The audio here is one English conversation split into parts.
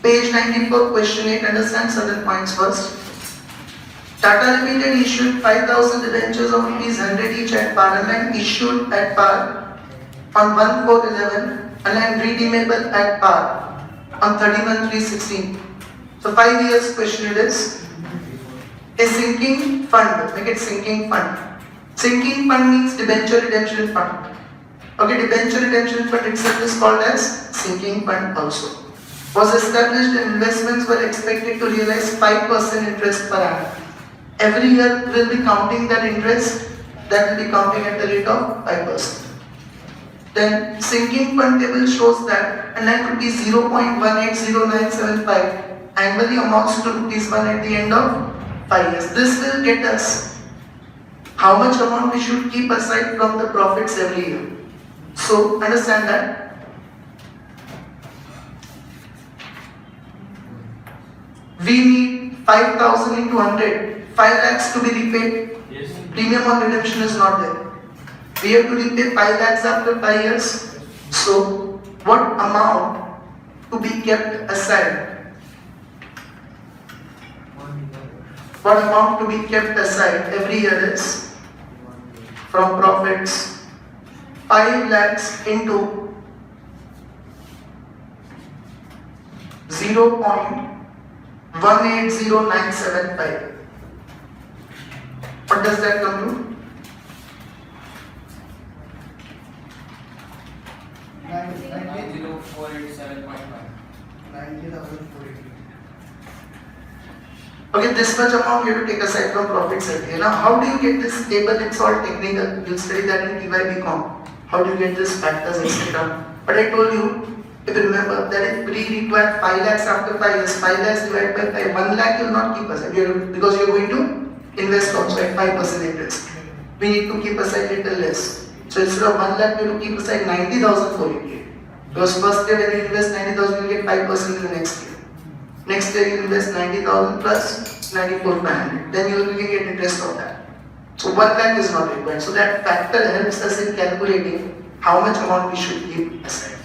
Page 94, question 8, understand certain points first. Tata Limited issued 5,000 debentures of ₹100 each at par and issued at par on 1/4/11 and redeemable at par on 31/3/16. So 5 years question it is. A sinking fund, make it sinking fund. Sinking fund means debenture redemption fund. Okay, debenture redemption fund itself is called as sinking fund also. Was established and investments were expected to realize 5% interest per annum. Every year we will be counting that interest, that will be counting at the rate of 5%. Then sinking fund table shows that, and that could be 0.180975 annually amounts to ₹1 at the end of 5 years. This will get us how much amount we should keep aside from the profits every year. So understand that. We need 5,000 into 100, 5 lakhs to be repaid. Yes. Premium on redemption is not there. We have to repay 5 lakhs after 5 years. So, what amount to be kept aside? What amount to be kept aside every year is from profits 5 lakhs into 0.180975. What does that come to? 90,487.5. 90,480. Okay, this much amount you have to take aside from profits every year. Now, how do you get this table? It's all technical. You'll study that in TYBCom. How do you get this factors, etc. But I told you, if you remember, that if we require 5 lakhs after 5 years, 5 lakhs divided by 5, 1 lakh you will not keep aside because you are going to invest also at 5% interest. We need to keep aside little less. So instead of 1 lakh, you have to keep aside 90,488. Because first year when you invest 90,000, you will get 5% in the next year. Next year you invest 90,000 plus 94,500. Then you will get interest on that. So 1 lakh is not required. So that factor helps us in calculating how much amount we should keep aside.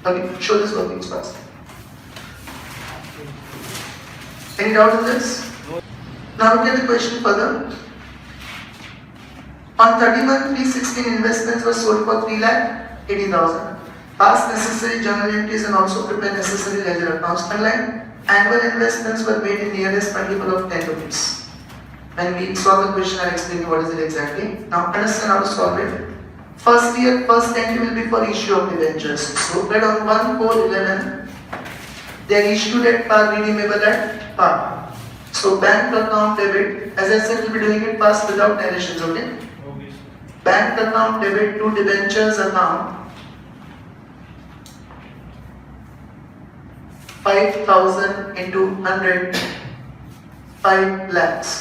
Okay, show this workings first. Any doubt in this? Now look at the question further. On 31/3/16, investments were sold for 3,80,000. Pass necessary journal entries and also prepare necessary ledger accounts. Unlike annual investments were made in nearest multiple of 10 rupees. When we saw the question, I'll explain you what is it exactly. Now understand how to solve it. First year, first entry will be for issue of debentures. So that on 1/4/11, they are issued at par, redeemable at par. So bank account debit, as I said, we'll be doing it fast without narrations, okay? Okay. Bank account debit to debentures account 5,000 into 100, 5 lakhs.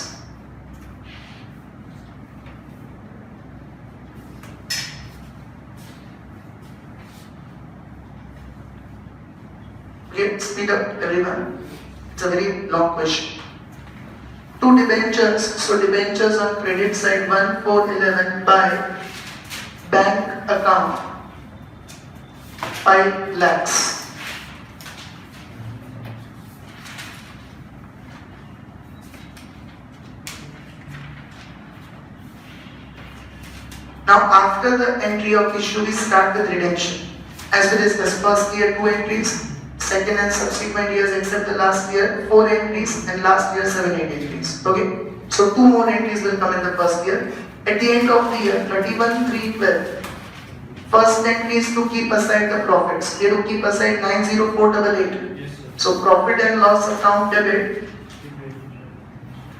Okay, speed up everyone. It's a very long question. Two debentures, so debentures on credit side 1/4/11 by bank account 5 lakhs. Now after the entry of issue, we start with redemption. As we discussed, first year 2 entries, second and subsequent years except the last year 4 entries, and last year 7, 8 entries. Okay, so 2 more entries will come in the first year. At the end of the year 31/3/12, first entry is to keep aside the profits. They to keep aside 90488. Yes, sir. So profit and loss account debit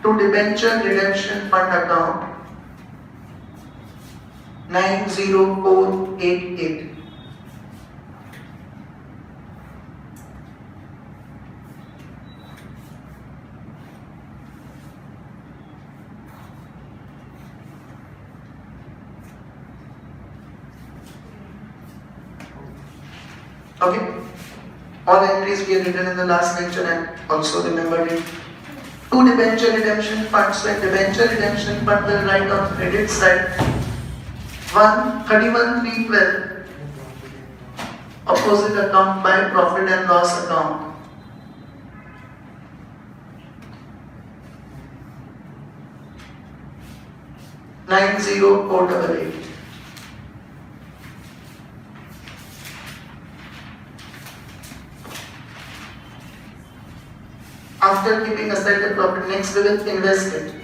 to debenture redemption fund account 90488. Okay, all entries we have written in the last lecture and also remembered it. Two debenture redemption funds. So debenture redemption fund will write on credit side 31/3/12 opposite account by profit and loss account 90488. After keeping aside the profit, next we will invest it.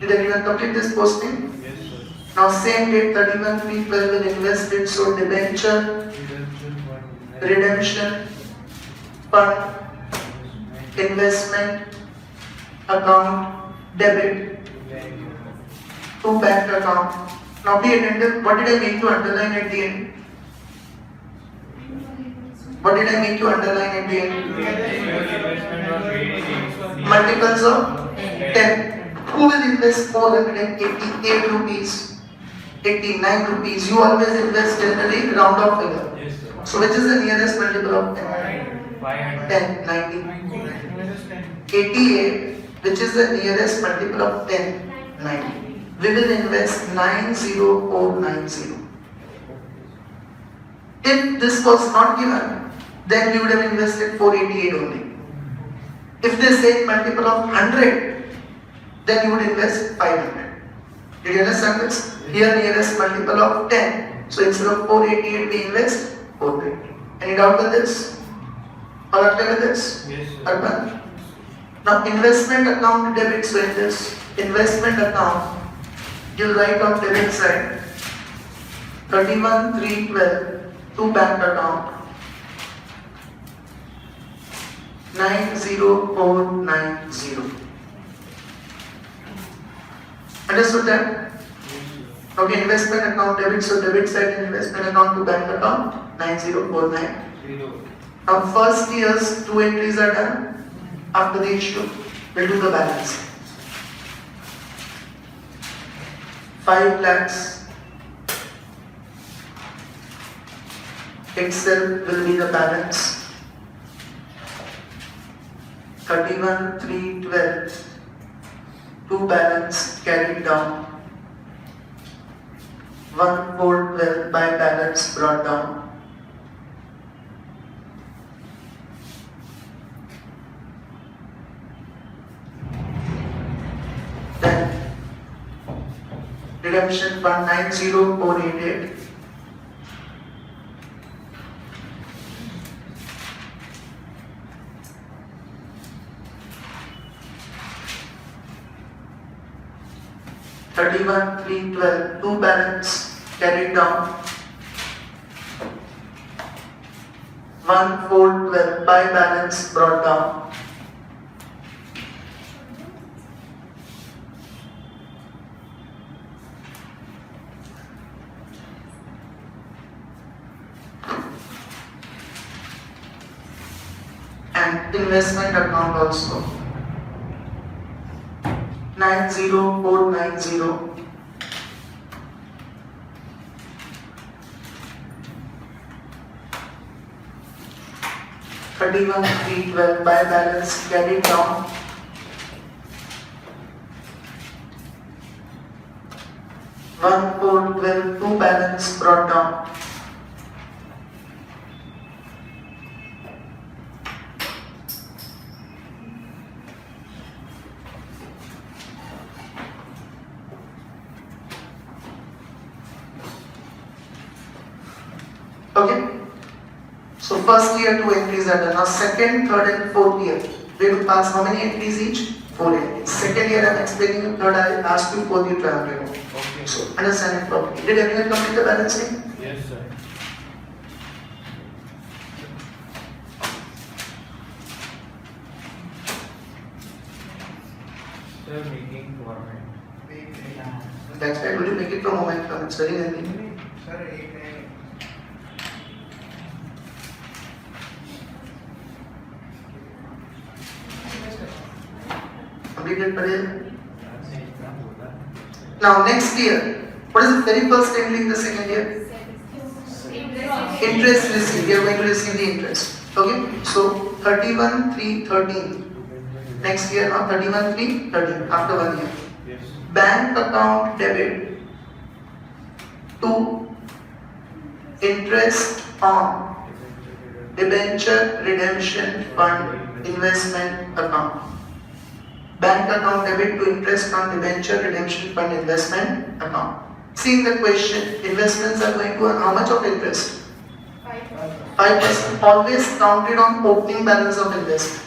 Did everyone complete this posting? Yes, sir. Now same date 31/3/12 will invest it, so debenture, redemption, fund, investment, account, debit, to bank account. Now be attentive, what did I make you underline at the end? What did I make you underline at the end? Multiples of 10. Who will invest 488 rupees, 89 rupees? You always invest generally round off figure. Yes, sir. So which is the nearest multiple of 10? 500. 10, 90. 88, which is the nearest multiple of 10? 90. We will invest 90490. If this was not given, then we would have invested 488 only. If they say multiple of 100, then you would invest 500. Did you understand this? Here nearest multiple of 10. So instead of 488, we invest 420. Any doubt with this? All are clear with this? Yes, sir. Arpan? Now investment account debit, so in this investment account, you'll write on debit side 31/3/12 to bank account 90490. Understood that? Okay, investment account debit, so debit side investment account to bank account 9049. Now first year's two entries are done. After the issue, we'll do the balance. 5 lakhs itself will be the balance. 31/3/12 to balance carried down. 1/4/12 by balance brought down. Then redemption fund 90488. (31/3/12) to balance carried down. 1/4/12 by balance brought down. And investment account also 90490. (31/3/12) by balance carried down. 1/4/12 to balance brought down. Okay. So first year 2 entries are done. Now second, third and fourth year, we will pass how many entries each? 4 entries. Second year I am explaining you, third I asked you, fourth you try to know. Okay. So understand it properly. Did everyone complete the balancing? Yes, sir. Sir, making format. That's why I will make it from momentum. It's very handy. Completed Padel. Now next year, what is the very first entry in the second year? Interest received. We are going to receive the interest. Okay. So 31/3/13. Next year, now 31/3/13 after 1 year. Yes. Bank account debit to interest on debenture redemption fund investment account. bank account debit to interest on debenture redemption fund investment account. See in the question, investments are going to earn how much of interest? 5%. Always counted on opening balance of investment.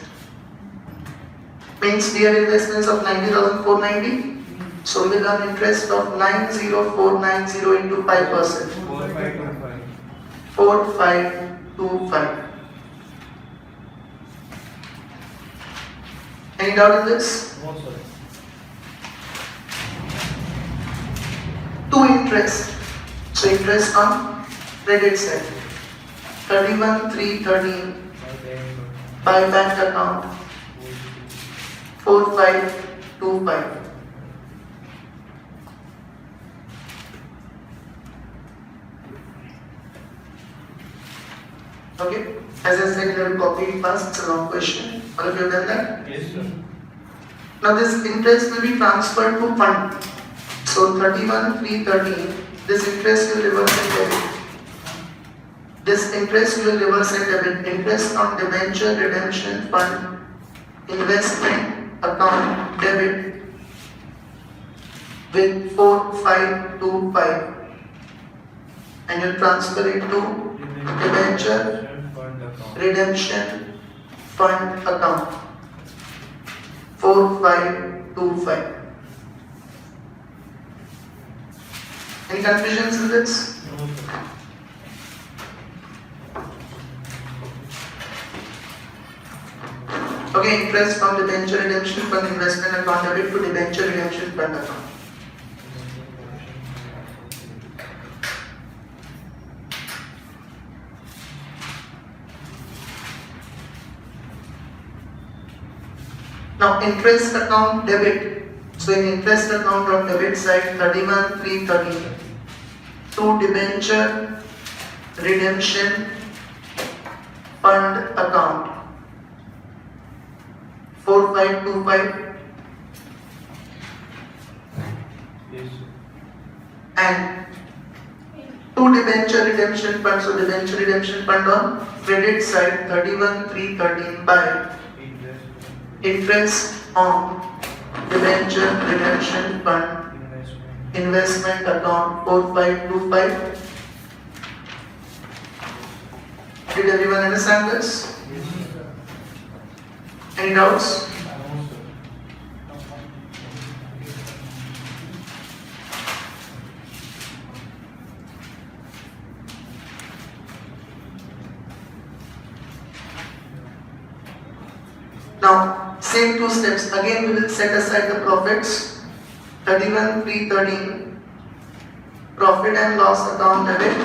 Means dear investments of 90,490. So we will earn interest of 90490 into 5%. 4525. 4525. Any doubt in this? No, sir. To interest. So interest on credit side. 31,313 My bank by bank account account. 4525. Okay, as I said, you have copied fast, it's a long question. All of you have done that? Yes, sir. Now this interest will be transferred to fund. So 31,313, this interest will reverse and debit. This interest will reverse and debit. Interest on debenture redemption fund investment account debit with 4525, and you'll transfer it to debenture Fund account. redemption fund account 4525. Any confusions in this? No, sir. Okay, interest from debenture redemption fund investment account debit to debenture redemption fund account. Now interest account debit. So in interest account on debit side 31,313 to debenture redemption fund account 4525 Yes, sir. and to debenture redemption fund. So debenture redemption fund on credit side 31,313 by Interest. interest on debenture redemption fund Investment. investment account 4525. Did everyone understand this? Yes, sir. Any doubts? No, sir. Now, same two steps. Again, we will set aside the profits. 31,313 profit and loss account debit.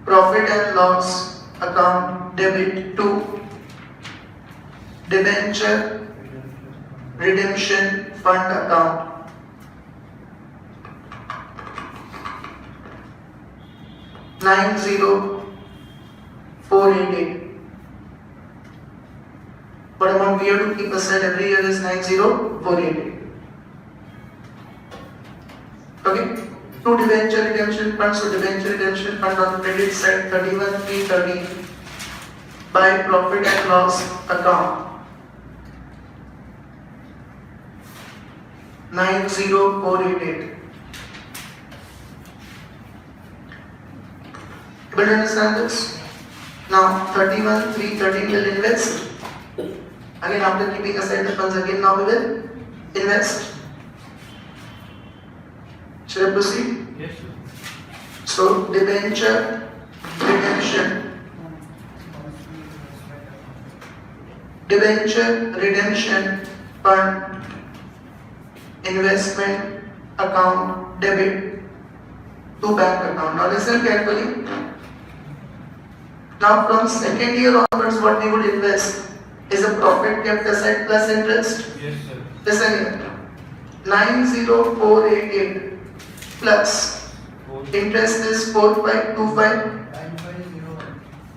Profit and loss account debit to debenture redemption fund account. Nine zero 488. What amount we have to keep aside every year is 90488. Okay? Two debenture redemption funds. So debenture redemption fund on credit side 31,313 by profit and loss account 90488. Able to understand this? Now 31,313 will invest. Again, after keeping aside the funds, again now we will invest. Shall I proceed? Yes, sir. So debenture redemption fund investment account debit to bank account. Now listen carefully. Now from second year onwards, what we would invest is a profit kept aside plus interest. Yes, sir. Listen here. 90488 plus interest is 4525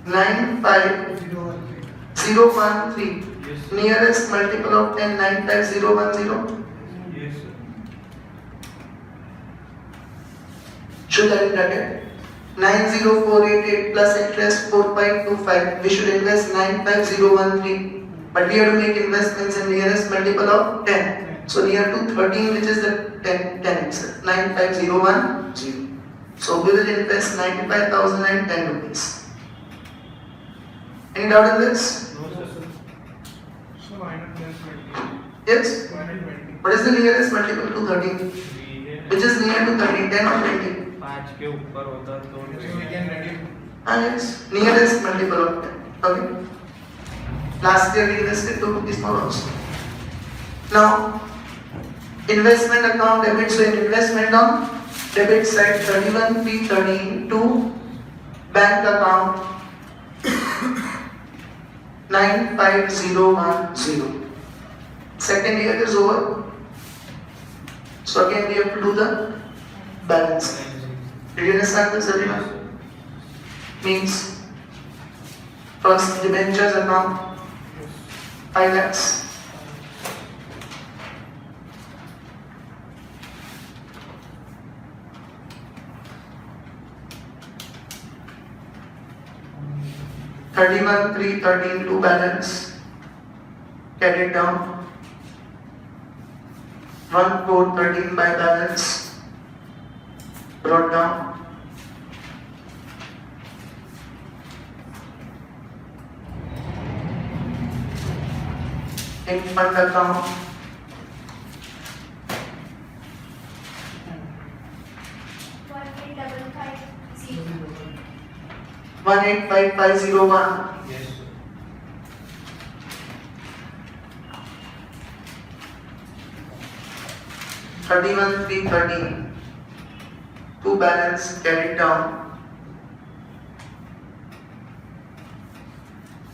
95013. Yes, sir. Nearest multiple of 10 95010. Yes, sir. Should I in bracket? 90488 plus interest 4525. We should invest 95013. But we have to make investments in nearest multiple of 10. So near to 13, which is the 10 itself. 95010. So we will invest 95,010 rupees. Any doubt in this? No, sir. So why not just 20? Yes? Why not 20? What is the nearest multiple to 13? Which is near to 13, 10 or 20? 5 के ऊपर होता तो So we can reduce. Yes, nearest multiple of 10. Okay. Last year we invested 2 rupees more also. Now, investment account debit. So in investment on debit side 31,313 to bank account 95010. Second year is over. So again we have to do the balance. Did you understand this, everyone? Means first debentures account 5 lakhs. $31,313 balance. Get it down. 1,413 by balance. Brought down. In fund account 185501. Yes, sir. $31,313. To balance, carried down.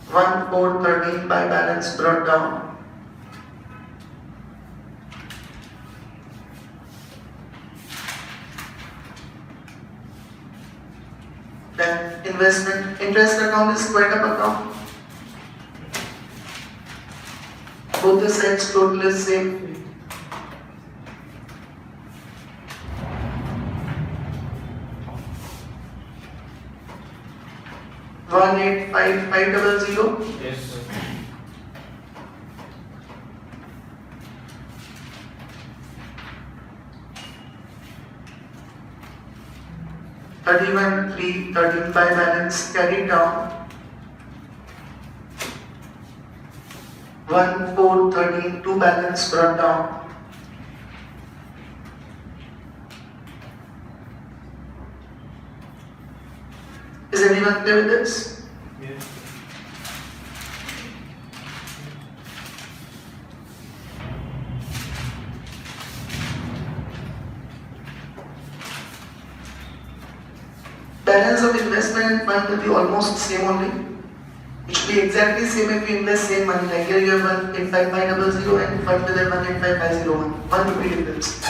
1,413 by balance, brought down. Then investment interest account is squared up account. Both the sides total is same. One 1,85500. Yes, sir. $31,313 by balance, carried down. 1,413 to balance, brought down. Is anyone clear with this? Yes. Balance of investment and fund will be almost same only. It should be exactly same if we invest same money. Like here you have 1,85500 and fund with 1,85501. 1 rupee difference.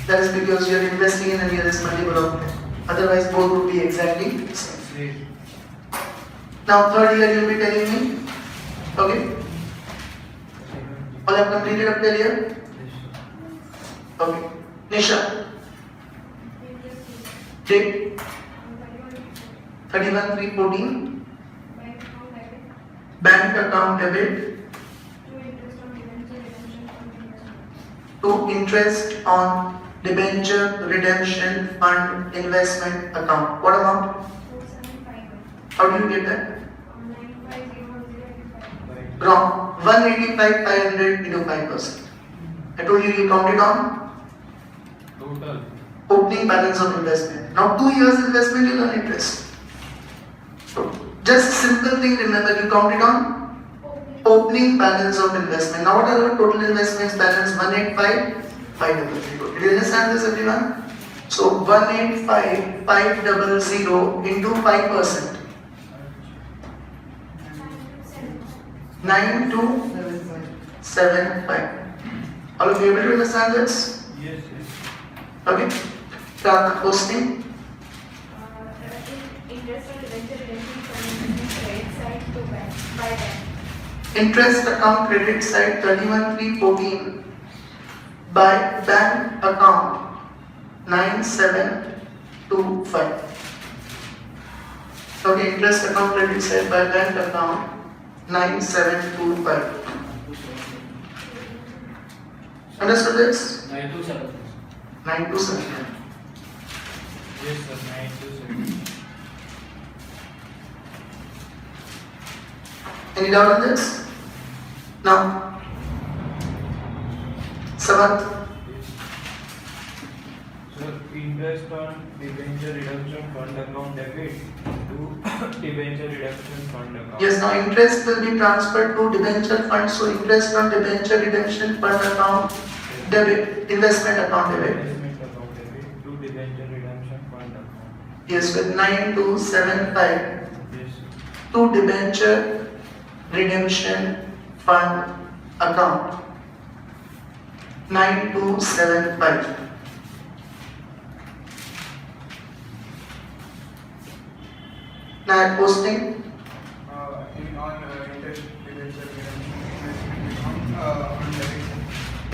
That is because you are investing in a nearest multiple of 10. Otherwise both would be exactly same. Yes. Now third year you will be telling me. Okay? All have completed up till here? Okay. Nisha. Date 31,314. Bank account debit to interest on debenture redemption fund investment account. What amount? How do you get that? Wrong. 185,500 into 5%. I told you count it on Total. opening balance of investment. Now 2 years investment you earn interest. So just a simple thing, remember you count it on opening balance of investment. Now what are the total investments balance? 185,500. Did you understand this, everyone? So 185,500 into 5%. 9275. All of you able to understand this? Yes, yes. Okay. Start posting. Interest account credit side 31,314 by bank account 9725. Okay, interest account credit side by bank account 9725. Understood this? 927. 927. Yes, sir. 927. Any doubt on this? Now, Samat, Sir, interest on debenture redemption fund account debit to debenture redemption fund account. yes, now interest will be transferred to debenture fund, so interest on debenture redemption fund account debit, investment account debit. Investment account debit to debenture redemption fund account. Yes, with 9275 Yes, sir. to debenture redemption fund account 9275. Now posting On interest debenture redemption investment account on debit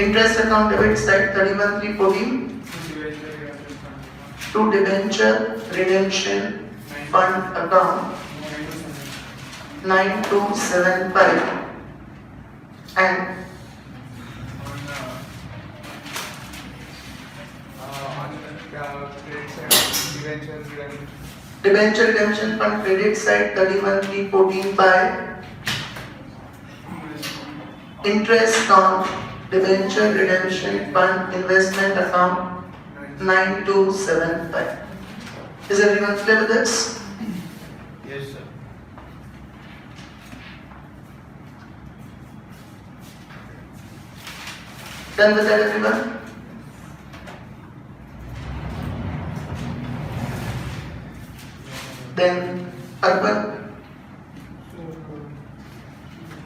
interest account debit side 31314 to debenture redemption fund to debenture redemption fund account. account 9275 and On credit side, debenture redemption. debenture redemption fund credit side 31314 by interest on debenture redemption fund investment account 9275. Is everyone clear with this? Yes, sir. Done with that, everyone? Then Arpan,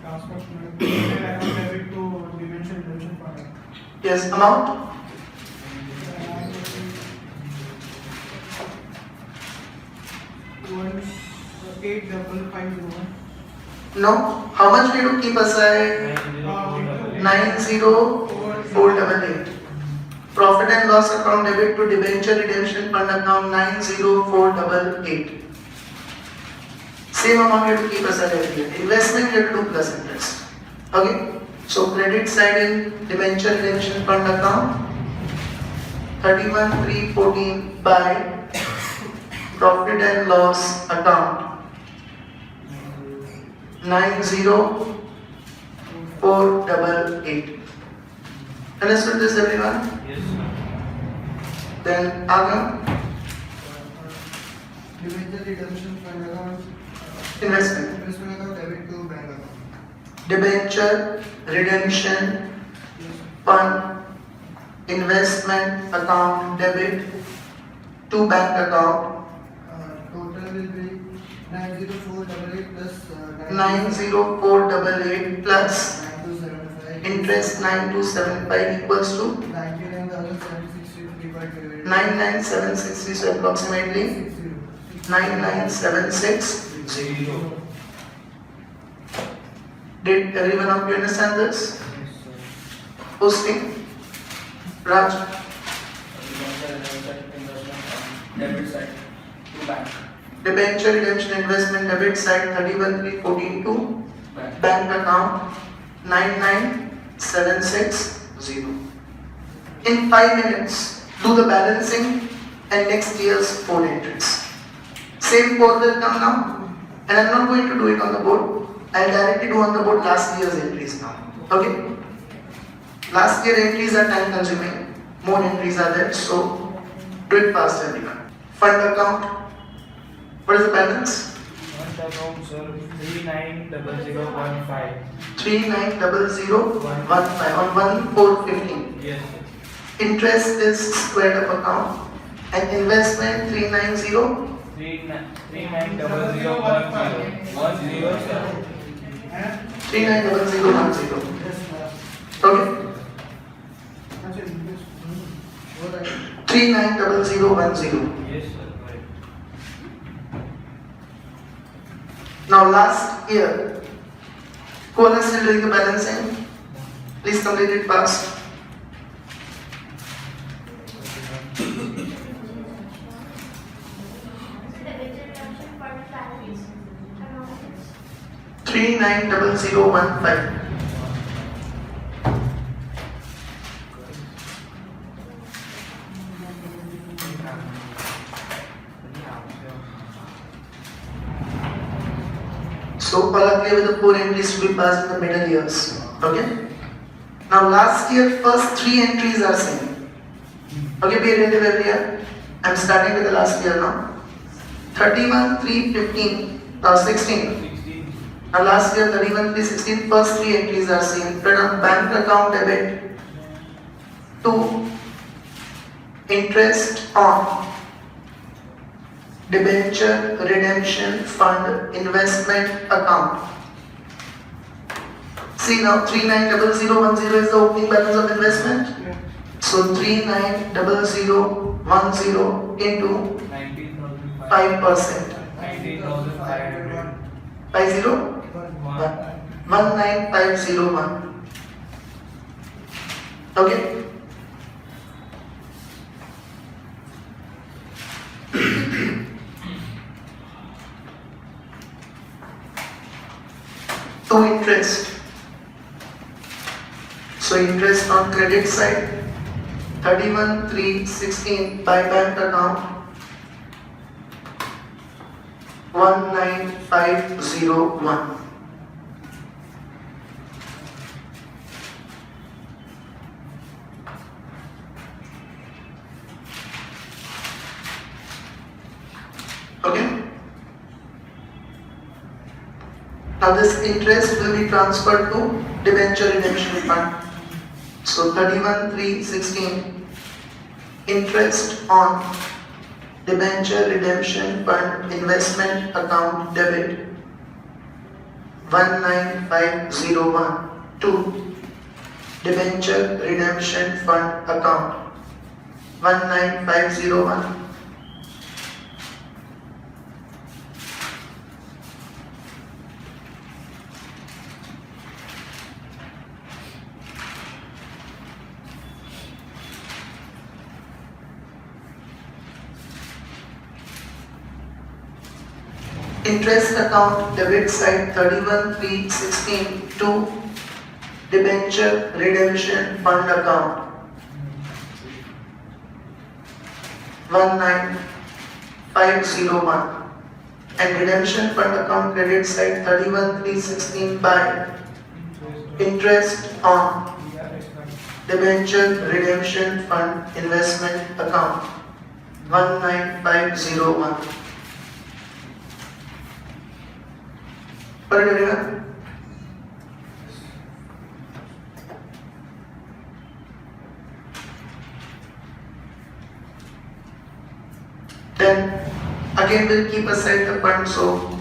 Transfer account debit to debenture redemption fund. yes, amount? One 85501. No. How much we to keep aside? 90488. Profit and loss account debit to debenture redemption fund account 90488. Same amount you have to keep aside every year. Investment you have to do plus interest. Okay? So credit side in debenture redemption fund account 31314 by profit and loss account 90488. Understood this, everyone? Yes, sir. Then Agam, Debenture redemption fund account. investment. Investment account debit to bank account. Debenture redemption fund investment account debit to bank account Total will be 90488 plus 90488 plus 9275. interest 9275 equals to 99,763.28. 99760, so approximately 99760. Did everyone of you understand this? Posting? Raj, Debit side to bank. debenture redemption investment debit side 31314 to Bank. bank account 99760. In 5 minutes, do the balancing and next year's 4 entries. Same 4 will come now, and I'm not going to do it on the board. I'll directly do on the board last year's entries now. Okay? Last year entries are time consuming, more entries are there, so do it fast, everyone. Fund account, what is the balance? Fund account, sir, 390015. 390015 on 1415. Yes, sir. Interest is squared up account and investment 390 390010. 10, sir. 390010. Okay, 390010. Yes, sir. Right. Now last year, who is still doing the balancing? Please complete it fast. The debenture redemption fund balance 390015. So all are clear with the 4 entries to be passed in the middle years. Okay? Now last year first 3 entries are same. Okay, be attentive every year. I'm starting with the last year now. 31, 3, 15, 16. 16. Now last year 31, 3, 16, first 3 entries are same. Return bank account debit to interest on debenture redemption fund investment account. See now 390010 is the opening balance of investment. So 390010 into 5%. 19,500. 50? 1. 19501. Okay. To interest. So interest on credit side 31,316 by bank account 19501. Okay. Now this interest will be transferred to debenture redemption fund. So 31,316 interest on debenture redemption fund investment account debit 19501 to debenture redemption fund account 19501. Interest account debit side 31,316 to debenture redemption fund account 19501 and redemption fund account credit side 31,316 by interest on debenture redemption fund investment account 19501. Got it, everyone? Then again we'll keep aside the fund, so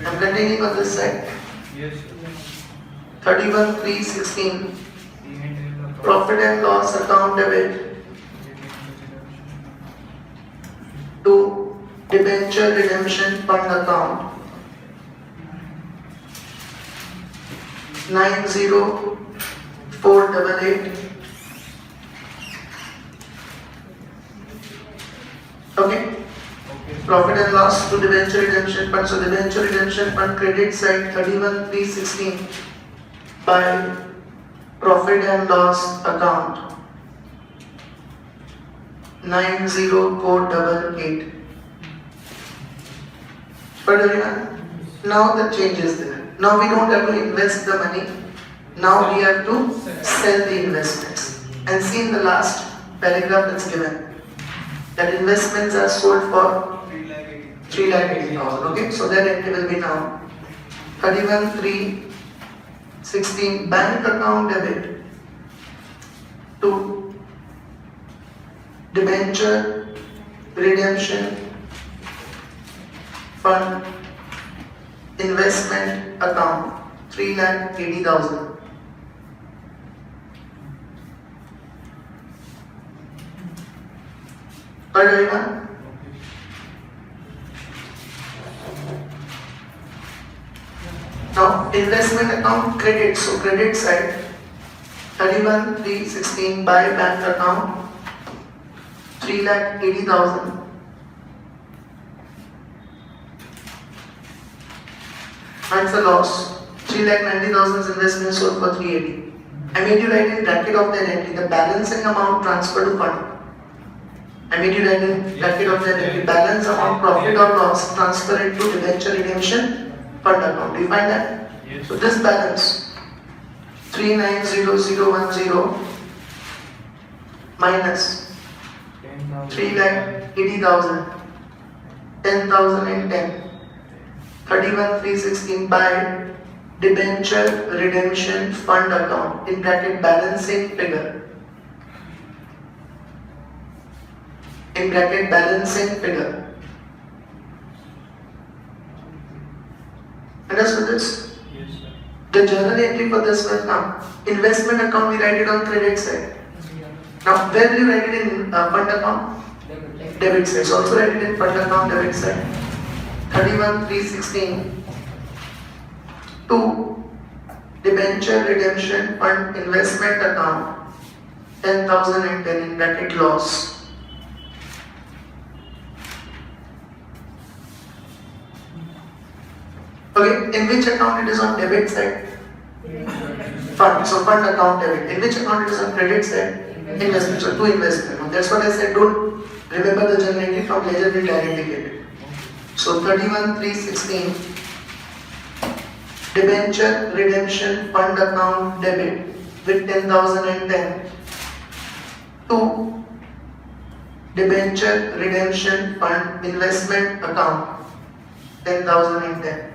I'm continuing on this side. Yes. 31,316 profit and loss account debit to debenture redemption fund account 90488. Okay. Profit and loss to debenture redemption fund. So debenture redemption fund credit side 31,316 by profit and loss account 90488. But everyone, now the change is there. Now we don't have to invest the money. Now we have to sell the investments. And see in the last paragraph it's given that investments are sold for 3,80,000. Okay, so that entry will be now 31,316 bank account debit to debenture redemption fund investment account 3,80,000. Got it, everyone? Now investment account credit, so credit side 31,316 by bank account 3,80,000 That's a loss. 3,90,000 is investment sold for 380. I made you write in bracket of that entry the balancing amount transferred to fund. I made you write in bracket of that entry balance amount profit or loss transferred to debenture redemption fund account. Do you find that? Yes. So this balance 390010 minus 10,000. 3,80,000 10,010 31,316 by debenture redemption fund account in bracket balancing figure. In bracket balancing figure. Understood this? Yes, sir. The journal entry for this will come. Investment account we write it on credit side. Now where will you write it in fund account? Debit side. So also write it in fund account debit side. 31,316 to debenture redemption fund investment account 10,010 in bracket loss. Okay, in which account it is on debit side? Fund. So fund account debit. In which account it is on credit side? Investment. So two investment. That's what I said. Don't remember the journal entry from ledger will directly get it. So 31,316 debenture redemption fund account debit with 10,010 to debenture redemption fund investment account 10,010.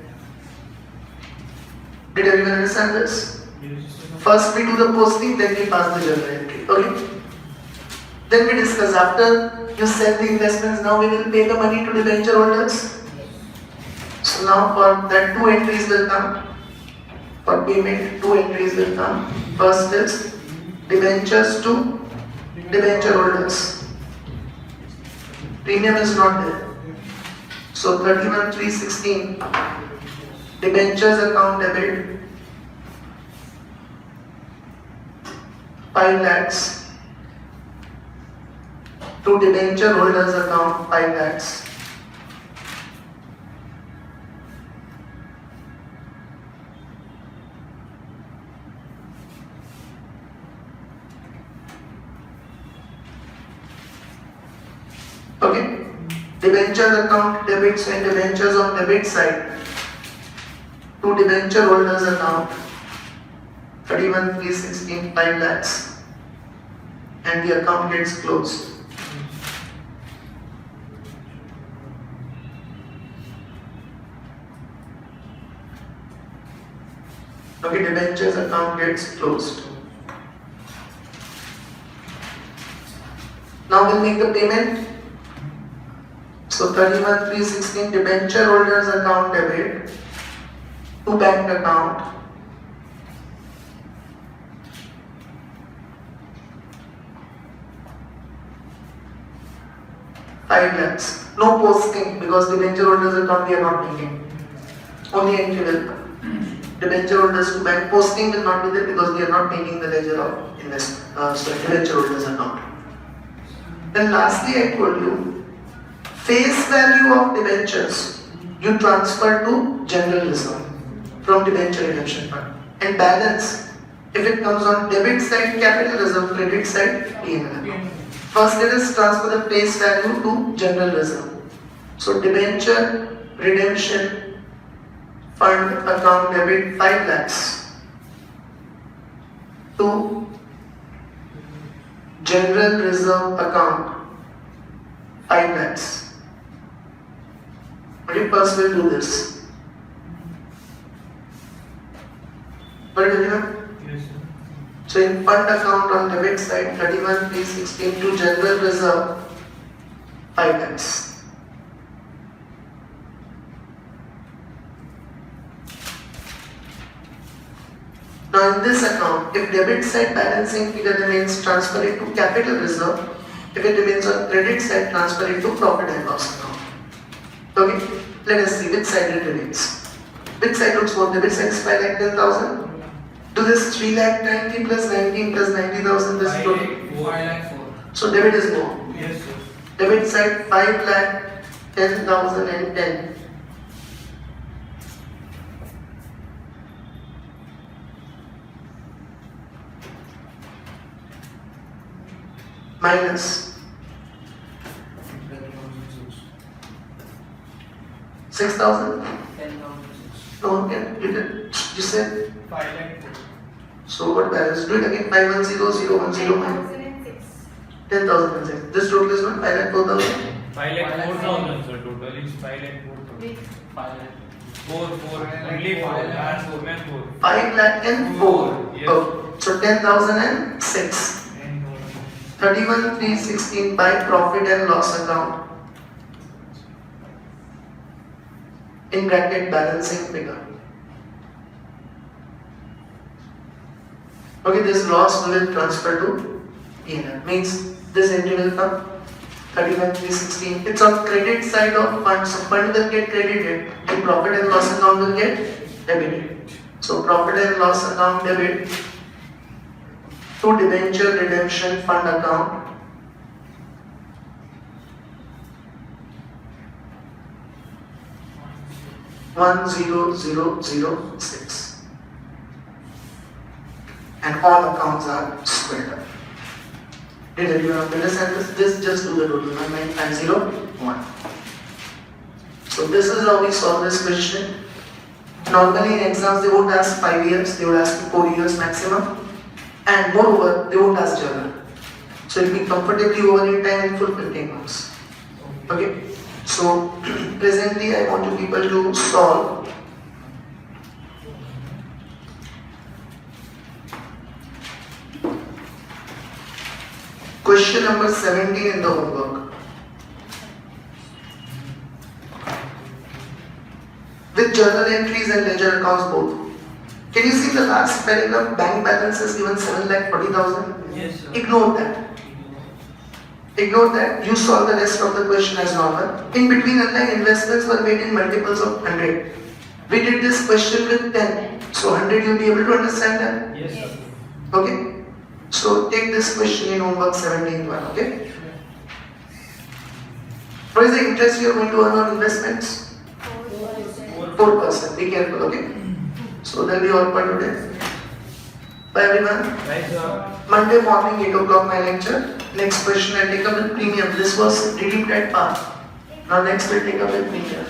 Did everyone understand this? Yes, sir. First we do the posting, then we pass the journal entry. Okay? Then we discuss after you sell the investments, now we will pay the money to the debenture holders. So now for that two entries will come. For payment, two entries will come. First is debentures to debenture holders. Premium is not there. So 31,316 debentures account debit 5 lakhs to debenture holders account 5 lakhs. Okay, debenture account debits and debentures on debit side to debenture holders account 31,316 5 lakhs and the account gets closed. Okay, debentures account gets closed. Now we'll make the payment. So 31,316 debenture holders account debit to bank account 5 lakhs. No posting because debenture holders account we are not making. Only entry will come. Debenture holders to bank posting will not be there because we are not making the ledger of debenture holders account. Then lastly I told you face value of debentures you transfer to general reserve from debenture redemption fund and balance if it comes on debit side capital reserve, credit side P&L. First let us transfer the face value to general reserve. So debenture redemption fund account debit 5 lakhs to general reserve account 5 lakhs. Okay, first we'll do this. Got it, everyone? Yes, sir. So in fund account on debit side 31,316 to general reserve 5 lakhs. Now in this account, if debit side balancing figure remains, transfer it to capital reserve. If it remains on credit side, transfer it to profit and loss account. Okay, let us see which side it remains. Which side looks more? Debit side is 5,10,000. Do this 3,90,000 plus 19 plus 90,000 this total. 5,04,000. So debit is more. Yes, sir. Debit side 5,10,010 minus 6,000. 10,006. No, okay, you said. 5 lakh 4. So what balance? Do it again. 510,010 10,006. This total is what? 5,04,000. 5 lakh 4,000 sir, total is 5 lakh 4,000. 5 lakh. 4, only 4, and 4 man 4. 5,04,000. Yes. Okay. So 10,006. 31,316 by profit and loss account. In bracket balancing figure. Okay, this loss will transfer to P&L. Means this entry will come 31,316. It's on credit side of funds. So fund will get credited. The profit and loss account will get debited. So profit and loss account debit to debenture redemption fund account. One zero zero zero six, and all accounts are squared up. Did everyone understand this? This just do the total 19501. So this is how we solve this question. Normally in exams they won't ask 5 years, they would ask 4 years maximum, and moreover they won't ask journal. So it will be comfortably over in time and full 15 marks. Okay. So presently I want you people to solve question number 17 in the homework. With journal entries and ledger accounts both. Can you see the last paragraph? Bank balance is given 7,40,000. Yes sir. Ignore that. Ignore that. You solve the rest of the question as normal. In between, unlike investments were made in multiples of 100. We did this question with 10. So 100 you'll be able to understand that? Yes sir. Okay. So take this question in homework 17th one. Okay. What is the interest you are going to earn on investments? 4%. Be careful. Okay. So that'll be all for today. Bye everyone. Right sir. Monday morning 8 o'clock my lecture. Next question I'll take up with premium. This was redeemed at par. Now next we'll take up with premium.